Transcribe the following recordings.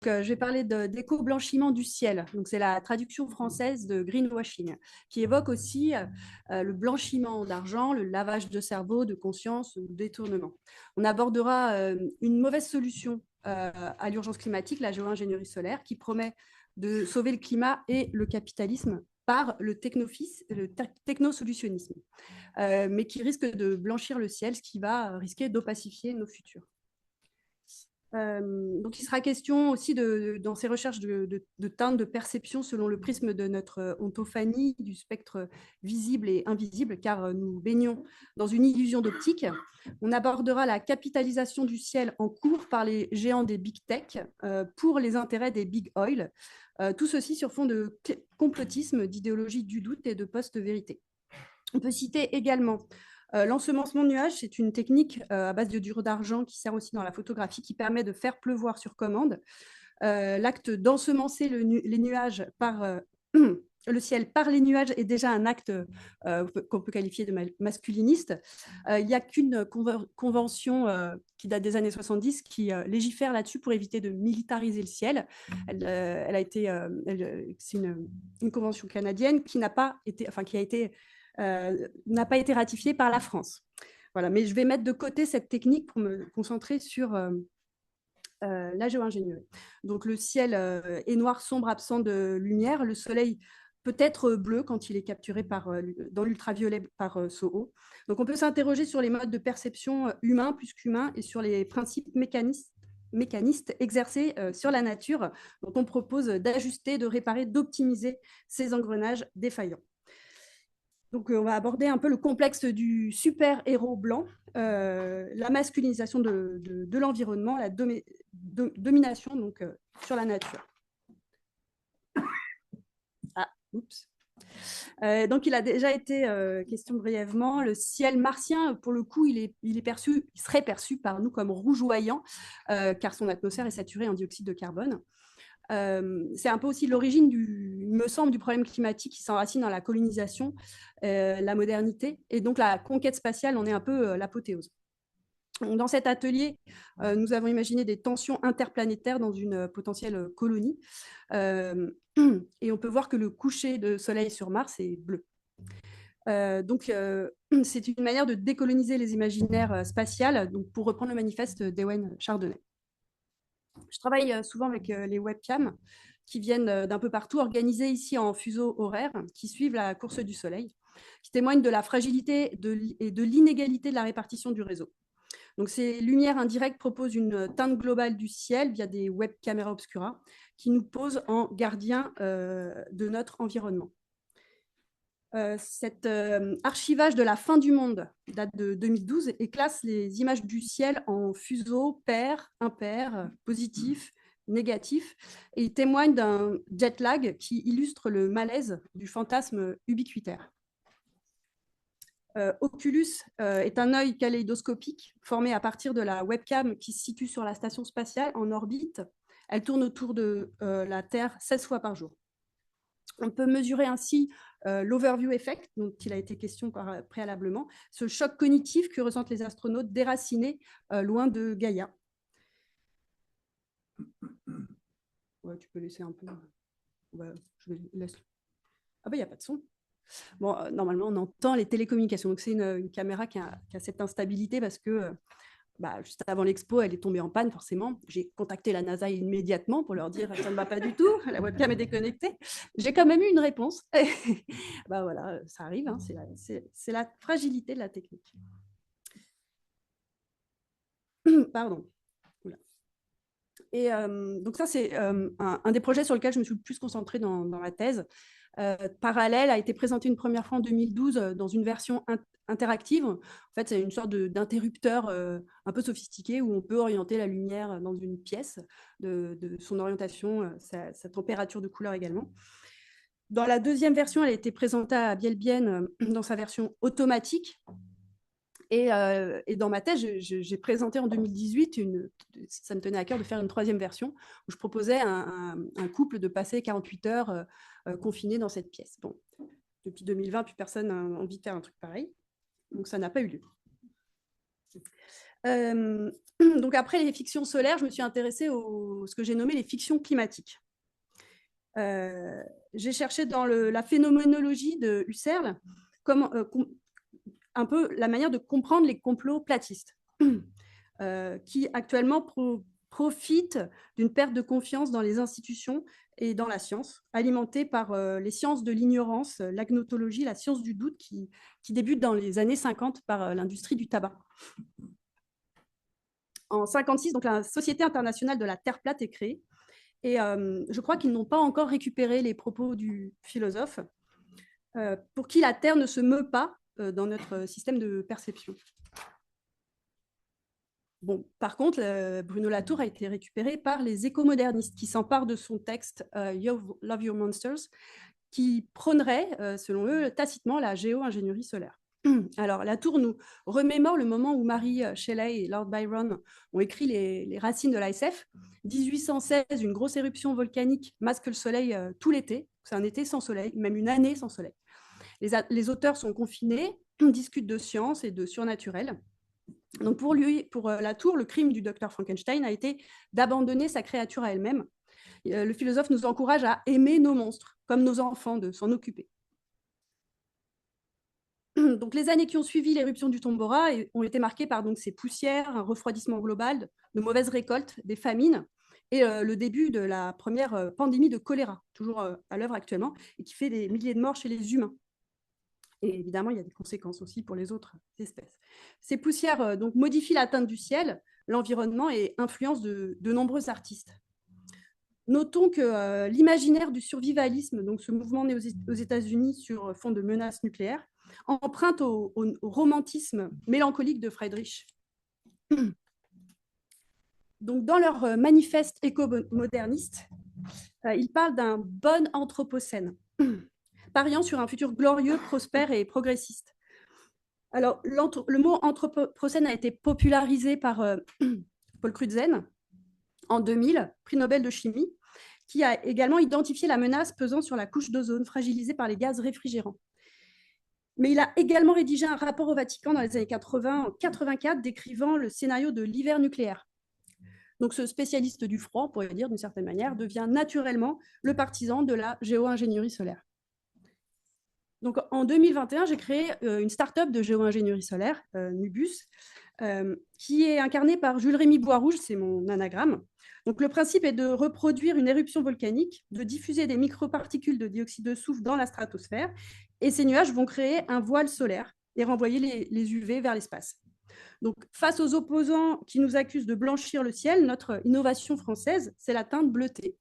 je vais parler d'éco-blanchiment du ciel. Donc, c'est la traduction française de greenwashing, qui évoque aussi le blanchiment d'argent, le lavage de cerveau, de conscience ou détournement. On abordera une mauvaise solution à l'urgence climatique, la géo-ingénierie solaire, qui promet de sauver le climat et le capitalisme par le technosolutionnisme, mais qui risque de blanchir le ciel, ce qui va risquer d'opacifier nos futurs. Donc, il sera question aussi, dans ces recherches, de teintes de perception selon le prisme de notre ontophanie, du spectre visible et invisible, car nous baignons dans une illusion d'optique. On abordera la capitalisation du ciel en cours par les géants des big tech pour les intérêts des big oil. Tout ceci sur fond de complotisme, d'idéologie du doute et de post-vérité. On peut citer également l'ensemencement de nuages. C'est une technique à base de dur d'argent qui sert aussi dans la photographie, qui permet de faire pleuvoir sur commande. L'acte d'ensemencer les nuages par le ciel par les nuages est déjà un acte qu'on peut qualifier de masculiniste. Il n'y a qu'une convention qui date des années 70 qui légifère là-dessus pour éviter de militariser le ciel. C'est une convention canadienne qui n'a pas été ratifiée par la France. Voilà, mais je vais mettre de côté cette technique pour me concentrer sur la géo-ingénierie. Donc le ciel est noir sombre, absent de lumière. Le soleil peut être bleu quand il est capturé dans l'ultraviolet par SOHO. Donc on peut s'interroger sur les modes de perception humains plus qu'humains et sur les principes mécanistes exercés sur la nature. Donc on propose d'ajuster, de réparer, d'optimiser ces engrenages défaillants. Donc, on va aborder un peu le complexe du super-héros blanc, la masculinisation de l'environnement, la domination donc, sur la nature. Ah, oups. Donc, il a déjà été question brièvement. Le ciel martien, pour le coup, il serait perçu par nous comme rougeoyant, car son atmosphère est saturée en dioxyde de carbone. C'est un peu aussi l'origine, il me semble, du problème climatique qui s'enracine dans la colonisation, la modernité, et donc la conquête spatiale en est un peu l'apothéose. Dans cet atelier, nous avons imaginé des tensions interplanétaires dans une potentielle colonie, et on peut voir que le coucher de soleil sur Mars est bleu. Donc, c'est une manière de décoloniser les imaginaires spatiales, donc pour reprendre le manifeste d'Ewen Chardonnay. Je travaille souvent avec les webcams qui viennent d'un peu partout, organisés ici en fuseaux horaires, qui suivent la course du soleil, qui témoignent de la fragilité et de l'inégalité de la répartition du réseau. Donc, ces lumières indirectes proposent une teinte globale du ciel via des web caméras obscura qui nous posent en gardiens de notre environnement. Cet archivage de la fin du monde date de 2012 et classe les images du ciel en fuseaux pairs, impairs, positifs, négatifs, et il témoigne d'un jet lag qui illustre le malaise du fantasme ubiquitaire. Oculus est un œil kaléidoscopique formé à partir de la webcam qui se situe sur la station spatiale en orbite. Elle tourne autour de la Terre 16 fois par jour. On peut mesurer ainsi l'overview effect, dont il a été question préalablement, ce choc cognitif que ressentent les astronautes déracinés loin de Gaïa. Ouais, tu peux laisser un peu. Ouais, je laisse. Ah ben, il n'y a pas de son. Bon, normalement, on entend les télécommunications. Donc, c'est une caméra qui a cette instabilité parce que juste avant l'expo, elle est tombée en panne, forcément. J'ai contacté la NASA immédiatement pour leur dire ça ne va pas du tout, la webcam est déconnectée. J'ai quand même eu une réponse. Voilà, ça arrive, hein, c'est la fragilité de la technique. Pardon. Et donc ça, c'est un des projets sur lequel je me suis le plus concentrée dans ma thèse. Parallèle a été présenté une première fois en 2012 dans une version interactive. En fait, c'est une sorte d'interrupteur un peu sophistiqué où on peut orienter la lumière dans une pièce, de son orientation, sa température de couleur également. Dans la deuxième version, elle a été présentée à Biel-Bienne dans sa version automatique. Et dans ma thèse, j'ai présenté en 2018, ça me tenait à cœur de faire une troisième version où je proposais un couple de passer 48 heures confinés dans cette pièce. Bon, depuis 2020, plus personne n'a envie de faire un truc pareil, donc ça n'a pas eu lieu. Donc après les fictions solaires, je me suis intéressée à ce que j'ai nommé les fictions climatiques. J'ai cherché dans la phénoménologie de Husserl comment, un peu la manière de comprendre les complots platistes qui actuellement profitent d'une perte de confiance dans les institutions et dans la science, alimentée par les sciences de l'ignorance, l'agnotologie, la science du doute qui débute dans les années 50 par l'industrie du tabac. En 56, donc la Société internationale de la Terre plate est créée. Et je crois qu'ils n'ont pas encore récupéré les propos du philosophe, pour qui la Terre ne se meut pas dans notre système de perception. Bon, par contre, Bruno Latour a été récupéré par les écomodernistes qui s'emparent de son texte You Love Your Monsters, qui prônerait, selon eux, tacitement la géo-ingénierie solaire. Alors, Latour nous remémore le moment où Mary Shelley et Lord Byron ont écrit les racines de l'ASF. 1816, une grosse éruption volcanique masque le soleil tout l'été. C'est un été sans soleil, même une année sans soleil. Les auteurs sont confinés, discutent de science et de surnaturel. Donc pour Latour, le crime du docteur Frankenstein a été d'abandonner sa créature à elle-même. Le philosophe nous encourage à aimer nos monstres, comme nos enfants, de s'en occuper. Donc, les années qui ont suivi l'éruption du Tombora ont été marquées par ces poussières, un refroidissement global, de mauvaises récoltes, des famines et le début de la première pandémie de choléra, toujours à l'œuvre actuellement, et qui fait des milliers de morts chez les humains. Et évidemment, il y a des conséquences aussi pour les autres espèces. Ces poussières donc, modifient la teinte du ciel, l'environnement et influencent de nombreux artistes. Notons que l'imaginaire du survivalisme, donc ce mouvement né aux États-Unis sur fond de menaces nucléaires, emprunte au romantisme mélancolique de Friedrich. Donc, dans leur manifeste éco-moderniste, ils parlent d'un bon anthropocène, pariant sur un futur glorieux, prospère et progressiste. Alors, le mot anthropocène a été popularisé par Paul Crutzen en 2000, prix Nobel de chimie, qui a également identifié la menace pesant sur la couche d'ozone fragilisée par les gaz réfrigérants. Mais il a également rédigé un rapport au Vatican dans les années 80, en 84, décrivant le scénario de l'hiver nucléaire. Donc ce spécialiste du froid, on pourrait dire d'une certaine manière, devient naturellement le partisan de la géo-ingénierie solaire. Donc en 2021, j'ai créé une start-up de géo-ingénierie solaire, Nubus, qui est incarnée par Jules-Rémy Boisrouge, c'est mon anagramme. Donc le principe est de reproduire une éruption volcanique, de diffuser des microparticules de dioxyde de soufre dans la stratosphère, et ces nuages vont créer un voile solaire et renvoyer les UV vers l'espace. Donc, face aux opposants qui nous accusent de blanchir le ciel, notre innovation française, c'est la teinte bleutée.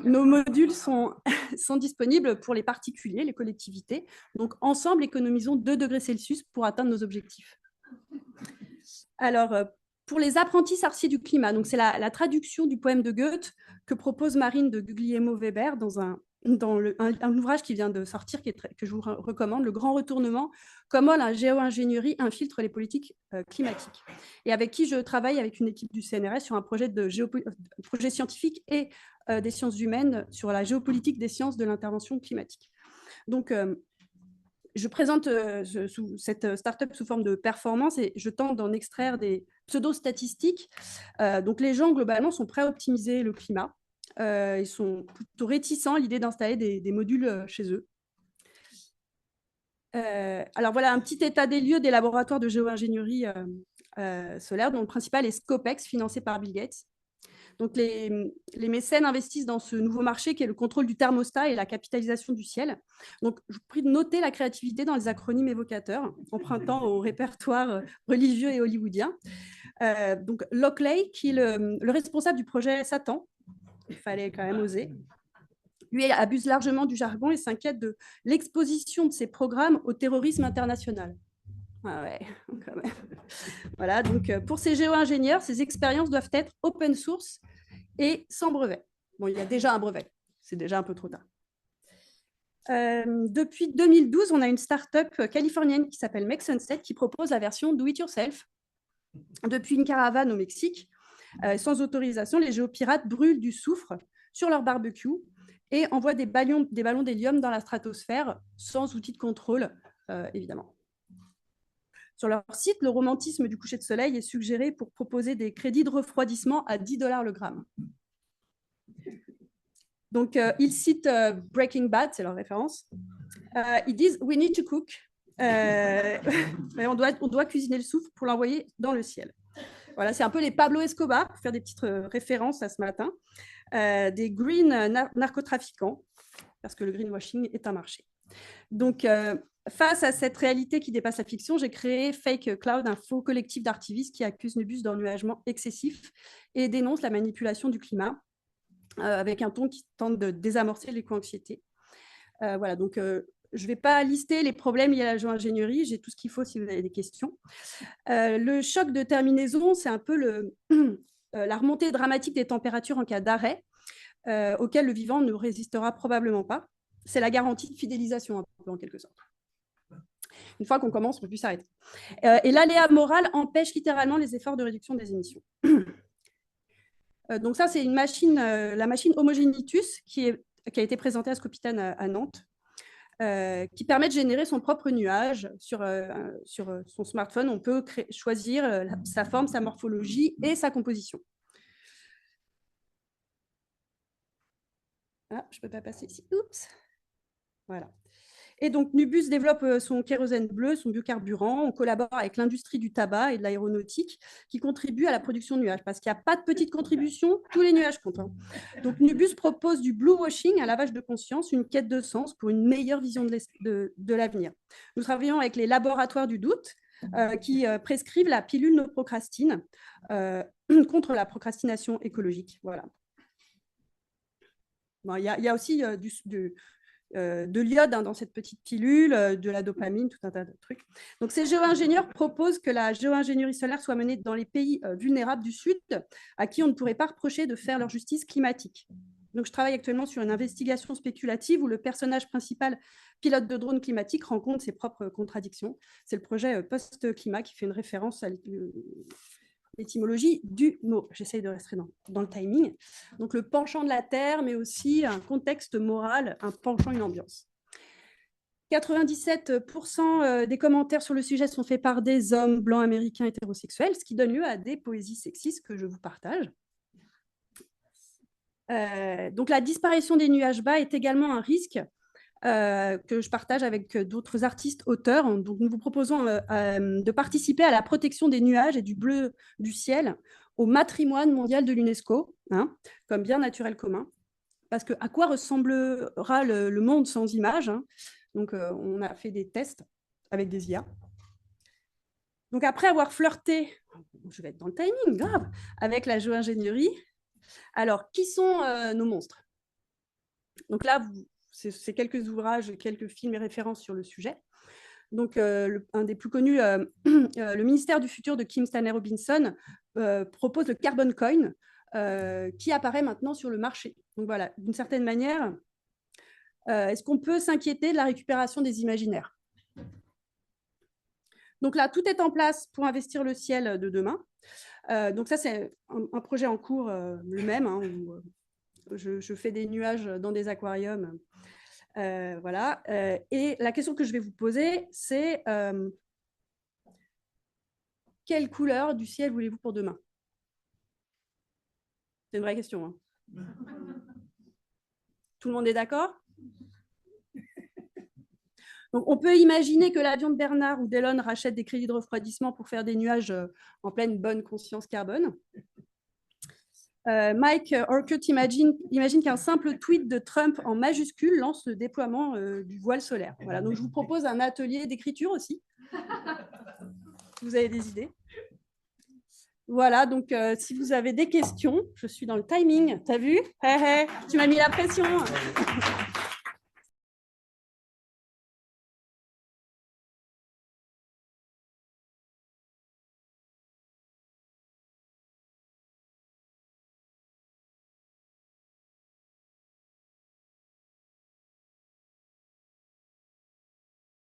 Nos modules sont disponibles pour les particuliers, les collectivités. Donc, ensemble, économisons 2 degrés Celsius pour atteindre nos objectifs. Alors, pour les apprentis sorciers du climat, donc c'est la traduction du poème de Goethe que propose Marine de Guglielmo-Weber dans un ouvrage qui vient de sortir, que je vous recommande, Le Grand Retournement, comment la géo-ingénierie infiltre les politiques climatiques, et avec qui je travaille avec une équipe du CNRS sur un projet scientifique et des sciences humaines sur la géopolitique des sciences de l'intervention climatique. Donc, je présente cette start-up sous forme de performance et je tente d'en extraire des pseudo-statistiques. Donc, les gens, globalement, sont prêts à optimiser le climat. Ils sont plutôt réticents à l'idée d'installer des modules chez eux. Alors, voilà un petit état des lieux des laboratoires de géo-ingénierie solaire, dont le principal est Scopex, financé par Bill Gates. Donc, les mécènes investissent dans ce nouveau marché qui est le contrôle du thermostat et la capitalisation du ciel. Donc, je vous prie de noter la créativité dans les acronymes évocateurs, empruntant au répertoire religieux et hollywoodien. Donc, Lockley, qui est le responsable du projet Satan, il fallait quand même oser. Lui abuse largement du jargon et s'inquiète de l'exposition de ses programmes au terrorisme international. Ah ouais, quand même. Voilà, donc pour ces géo-ingénieurs, ces expériences doivent être open source et sans brevet. Bon, il y a déjà un brevet, c'est déjà un peu trop tard. Depuis 2012, on a une start-up californienne qui s'appelle Make Sunset qui propose la version do it yourself. Depuis une caravane au Mexique, sans autorisation, les géopirates brûlent du soufre sur leur barbecue et envoient des ballons d'hélium dans la stratosphère sans outil de contrôle, évidemment. Sur leur site, le romantisme du coucher de soleil est suggéré pour proposer des crédits de refroidissement à 10 $ le gramme. Donc, ils citent Breaking Bad, c'est leur référence. Ils disent « We need to cook ». On doit cuisiner le soufre pour l'envoyer dans le ciel. Voilà, c'est un peu les Pablo Escobar, pour faire des petites références à ce matin, des green narcotrafiquants, parce que le greenwashing est un marché. Donc, face à cette réalité qui dépasse la fiction, j'ai créé Fake Cloud, un faux collectif d'activistes qui accuse Nubus d'ennuagement excessif et dénonce la manipulation du climat, avec un ton qui tente de désamorcer l'éco-anxiété. Voilà, donc je ne vais pas lister les problèmes liés à la géo-ingénierie, j'ai tout ce qu'il faut si vous avez des questions. Le choc de terminaison, c'est un peu la remontée dramatique des températures en cas d'arrêt, auquel le vivant ne résistera probablement pas. C'est la garantie de fidélisation, un peu, en quelque sorte. Une fois qu'on commence, on ne peut plus s'arrêter. Et l'aléa moral empêche littéralement les efforts de réduction des émissions. Donc ça, c'est une machine, la machine Homogenitus, qui a été présentée à Scopitane à Nantes, qui permet de générer son propre nuage sur son smartphone. On peut choisir sa forme, sa morphologie et sa composition. Ah, je ne peux pas passer ici. Oups. Voilà. Et donc, Nubus développe son kérosène bleu, son biocarburant. On collabore avec l'industrie du tabac et de l'aéronautique qui contribue à la production de nuages. Parce qu'il n'y a pas de petite contribution, tous les nuages comptent. Donc, Nubus propose du blue washing, un lavage de conscience, une quête de sens pour une meilleure vision de l'avenir. Nous travaillons avec les laboratoires du doute qui prescrivent la pilule no procrastine contre la procrastination écologique. Voilà. Bon, y a aussi de l'iode dans cette petite pilule, de la dopamine, tout un tas de trucs. Donc, ces géo-ingénieurs proposent que la géo-ingénierie solaire soit menée dans les pays vulnérables du Sud, à qui on ne pourrait pas reprocher de faire leur justice climatique. Donc, je travaille actuellement sur une investigation spéculative où le personnage principal, pilote de drone climatique, rencontre ses propres contradictions. C'est le projet Post-Climat qui fait une référence à l'étymologie du mot. J'essaye de rester dans le timing. Donc, le penchant de la Terre, mais aussi un contexte moral, un penchant, une ambiance. 97% des commentaires sur le sujet sont faits par des hommes blancs américains hétérosexuels, ce qui donne lieu à des poésies sexistes que je vous partage. Donc, la disparition des nuages bas est également un risque que je partage avec d'autres artistes, auteurs. Donc, nous vous proposons de participer à la protection des nuages et du bleu du ciel au patrimoine mondial de l'UNESCO, comme bien naturel commun. Parce que à quoi ressemblera le monde sans images, Donc, on a fait des tests avec des IA. Donc, après avoir flirté, je vais être dans le timing, grave, avec la géo-ingénierie, alors, qui sont nos monstres? Donc là, c'est quelques ouvrages, quelques films et références sur le sujet. Donc, un des plus connus, le ministère du futur de Kim Stanley Robinson propose le Carbon Coin, qui apparaît maintenant sur le marché. Donc voilà, d'une certaine manière, est-ce qu'on peut s'inquiéter de la récupération des imaginaires? Donc là, tout est en place pour investir le ciel de demain. Donc ça, c'est un projet en cours, le même, où je fais des nuages dans des aquariums. Voilà. Et la question que je vais vous poser, c'est quelle couleur du ciel voulez-vous pour demain? C'est une vraie question. Tout le monde est d'accord? Donc, on peut imaginer que l'avion de Bernard ou d'Elon rachète des crédits de refroidissement pour faire des nuages en pleine bonne conscience carbone. Mike Orkut imagine qu'un simple tweet de Trump en majuscule lance le déploiement du voile solaire. Voilà, donc je vous propose un atelier d'écriture aussi. Vous avez des idées? Voilà, donc si vous avez des questions, je suis dans le timing. T'as vu? Tu m'as mis la pression.